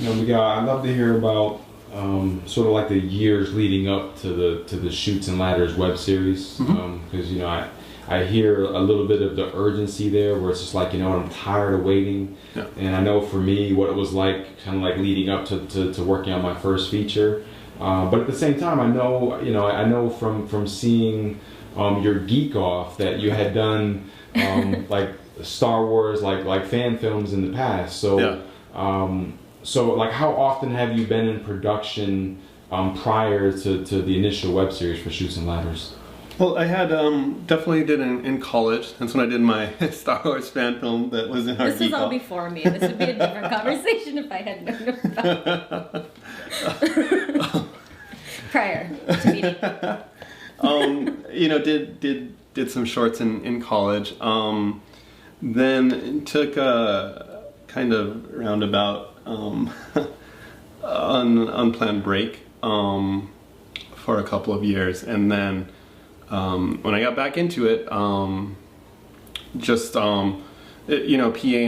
Miguel, I'd love to hear about sort of like the years leading up to the Chutes and Ladders web series, because I hear a little bit of the urgency there, where it's just like, I'm tired of waiting, and I know for me what it was like, kind of like leading up to working on my first feature, but at the same time, I know from seeing your Geek Off that you had done like Star Wars like fan films in the past, so. So, like, how often have you been in production prior to the initial web series for Chutes and Ladders? Well, I had definitely did in college. That's when I did my Star Wars fan film that was in our This was all before me. This would be a different conversation if I had known about it. Prior to meeting. Did some shorts in college. Then took a kind of roundabout unplanned break for a couple of years, and then when I got back into it, PAing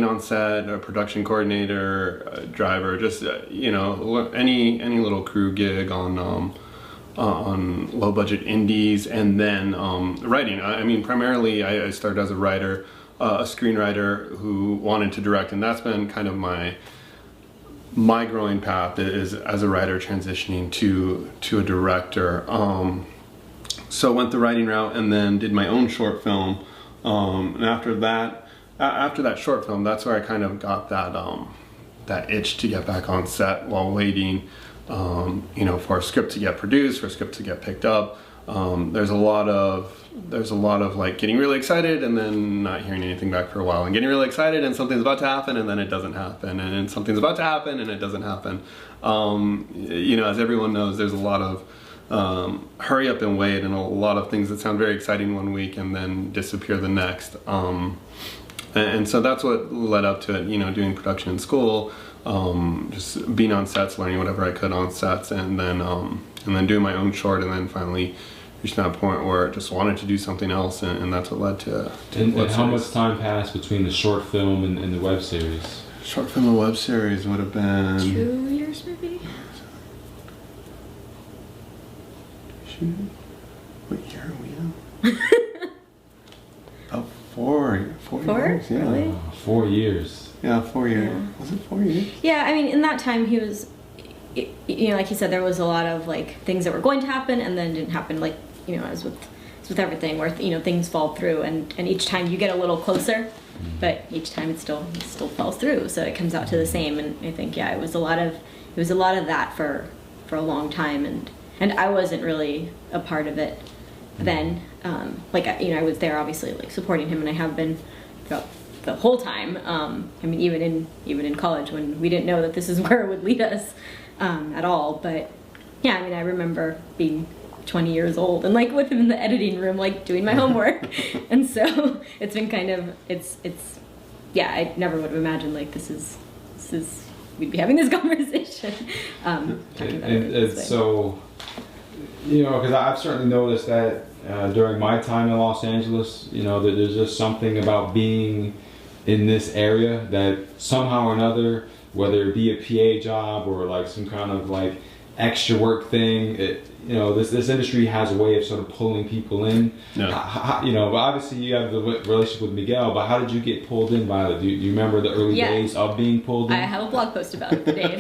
on set, a production coordinator, a driver, just any little crew gig on low budget indies, and then writing. I mean, primarily I started as a writer, a screenwriter who wanted to direct, and that's been kind of my growing path is as a writer transitioning to a director. So went the writing route and then did my own short film. And after that short film, that's where I kind of got that itch to get back on set while waiting, for a script to get produced, for a script to get picked up. There's a lot of like getting really excited and then not hearing anything back for a while, and getting really excited and something's about to happen and then it doesn't happen, and then something's about to happen and it doesn't happen. As everyone knows, there's a lot of hurry up and wait, and a lot of things that sound very exciting one week and then disappear the next. And so that's what led up to it, doing production in school, just being on sets, learning whatever I could on sets, and then doing my own short, and then finally reached that point where I just wanted to do something else, and that's what led to and how much time passed between the short film and the web series? Short film and web series would have been 2 years, maybe. What year are we in? About 4 years. Yeah. Really? 4 years. Yeah, 4 years. Yeah. Was it 4 years? Yeah, I mean, in that time he was, like you said, there was a lot of like things that were going to happen and then didn't happen, like, as with everything, where things fall through, and each time you get a little closer, but each time it still falls through, so it comes out to the same. And I think it was a lot of that for a long time, and I wasn't really a part of it then. I was there obviously, like, supporting him, and I have been throughout the whole time. I mean, even in college, when we didn't know that this is where it would lead us at all. But yeah, I mean, I remember being 20 years old and like with him in the editing room, like doing my homework. And so it's been kind of, I never would have imagined like this is we'd be having this conversation. So, because I've certainly noticed that during my time in Los Angeles, that there's just something about being in this area that somehow or another, whether it be a PA job or like some kind of like extra work thing, this industry has a way of sort of pulling people in. Yeah. But obviously you have the relationship with Miguel, but how did you get pulled in, Violet? Do you remember the early days of being pulled in? I have a blog post about it today.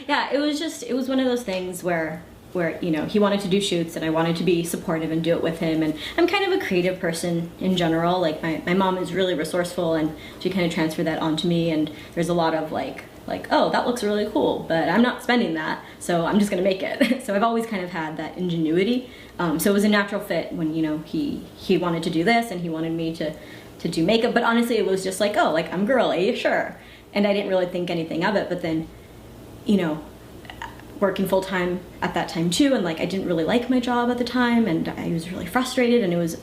Yeah, it was one of those things where he wanted to do shoots and I wanted to be supportive and do it with him, and I'm kind of a creative person in general. Like my mom is really resourceful, and she kind of transferred that onto me, and there's a lot of like, oh, that looks really cool, but I'm not spending that, so I'm just gonna make it. So I've always kind of had that ingenuity. So it was a natural fit when he wanted to do this and he wanted me to do makeup, but honestly it was just like, oh, like I'm girly, sure. And I didn't really think anything of it, but then, working full-time at that time too, and like I didn't really like my job at the time, and I was really frustrated, and it was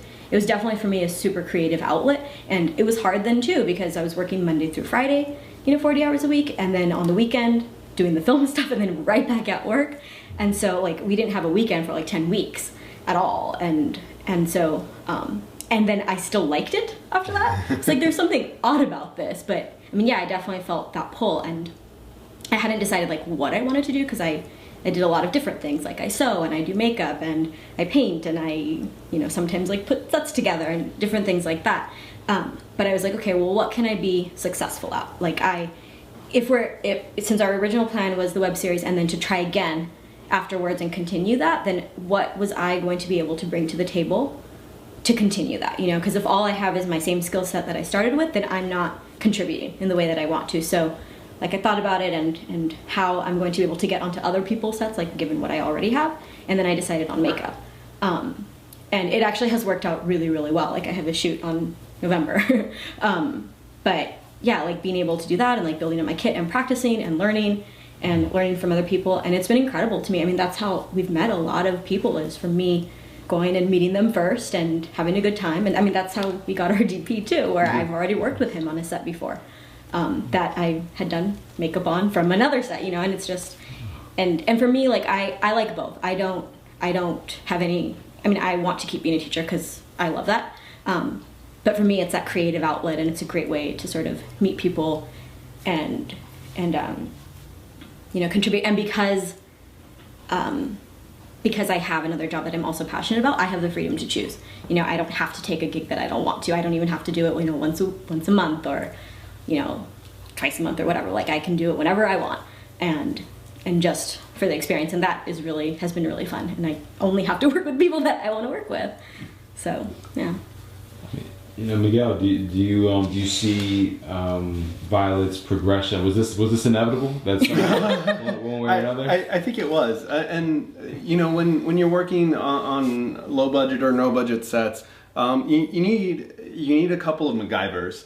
definitely for me a super creative outlet. And it was hard then too, because I was working Monday through Friday, 40 hours a week, and then on the weekend doing the film stuff, and then right back at work. And so like we didn't have a weekend for like 10 weeks at all, and so and then I still liked it after that. It's like there's something odd about this, but I mean, yeah, I definitely felt that pull. And I hadn't decided like what I wanted to do, because I did a lot of different things. Like I sew and I do makeup and I paint and I, you know, sometimes like put sets together and different things like that. But I was like, okay, well, what can I be successful at? Like since our original plan was the web series and then to try again afterwards and continue that, then what was I going to be able to bring to the table to continue that, you know? Because if all I have is my same skill set that I started with, then I'm not contributing in the way that I want to. So like I thought about it and how I'm going to be able to get onto other people's sets, like given what I already have, and then I decided on makeup. And it actually has worked out really, really well. Like I have a shoot on November. But yeah, like being able to do that and like building up my kit and practicing and learning from other people, and it's been incredible to me. I mean, that's how we've met a lot of people, is from me going and meeting them first and having a good time. And I mean, that's how we got our DP too, where I've already worked with him on a set before, that I had done makeup on from another set, you know. And it's just, and for me, like I like both. I don't have any, I mean, I want to keep being a teacher because I love that. But for me, it's that creative outlet, and it's a great way to sort of meet people and you know, contribute. And because I have another job that I'm also passionate about, I have the freedom to choose. You know, I don't have to take a gig that I don't want to. I don't even have to do it, you know, once a month or, you know, twice a month or whatever. Like I can do it whenever I want, and just for the experience. And that has been really fun. And I only have to work with people that I want to work with. So yeah. You know, Miguel, do you see Violet's progression? Was this inevitable? That's one way or another. I think it was, and you know, when you're working on low budget or no budget sets, you need a couple of MacGyvers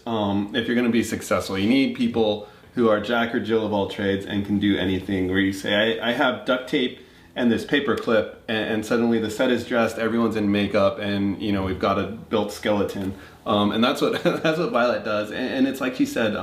if you're going to be successful. You need people who are Jack or Jill of all trades and can do anything. Where you say, I have duct tape and this paper clip, and suddenly the set is dressed, everyone's in makeup, and you know, we've got a built skeleton. And that's what Violet does. And it's like she said,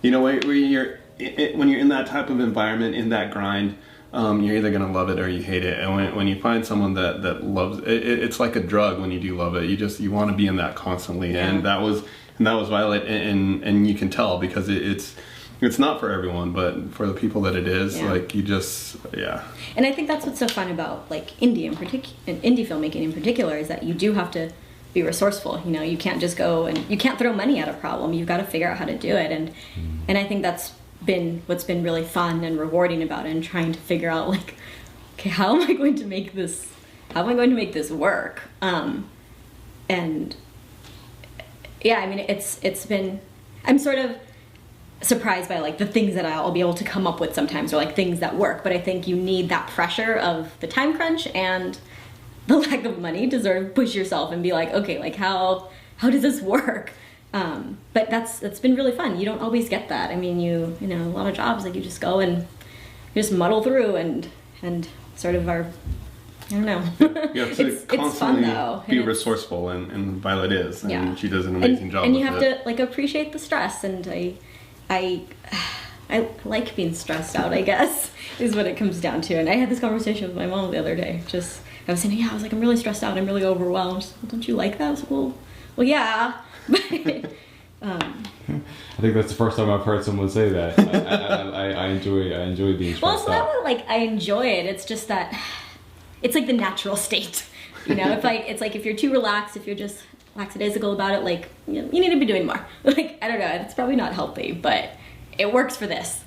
you know, when you're in that type of environment, in that grind, you're either gonna love it or you hate it. And when you find someone that loves it, it's like a drug. When you do love it, you want to be in that constantly. Yeah. And that was Violet, and you can tell, because it's not for everyone, but for the people that it is, yeah. Like yeah. And I think that's what's so fun about like indie filmmaking in particular, is that you do have to be resourceful. You know, you can't just go and you can't throw money at a problem. You've got to figure out how to do it. And I think that's been what's been really fun and rewarding about it, and trying to figure out like, okay, how am I going to make this work? And yeah, I mean, it's been, I'm sort of surprised by like the things that I'll be able to come up with sometimes, or like things that work. But I think you need that pressure of the time crunch and the lack of money to sort of push yourself and be like, okay, like how does this work? But that's been really fun. You don't always get that. I mean, you know, a lot of jobs, like you just go and you just muddle through and sort of are, I don't know. You have to constantly be resourceful, and Violet is, and yeah. She does an amazing job. And you have to like appreciate the stress, and I like being stressed out, I guess, is what it comes down to. And I had this conversation with my mom the other day. I was saying, yeah, I was like, I'm really stressed out. I'm really overwhelmed. She's like, well, don't you like that? I was like, well, yeah. But, I think that's the first time I've heard someone say that. I enjoy being stressed out. Well, it's not that, like, I enjoy it. It's just that it's like the natural state. You know, it's like if you're too relaxed, if you're just lackadaisical about it, like, you need to be doing more. Like, I don't know. It's probably not healthy, but it works for this.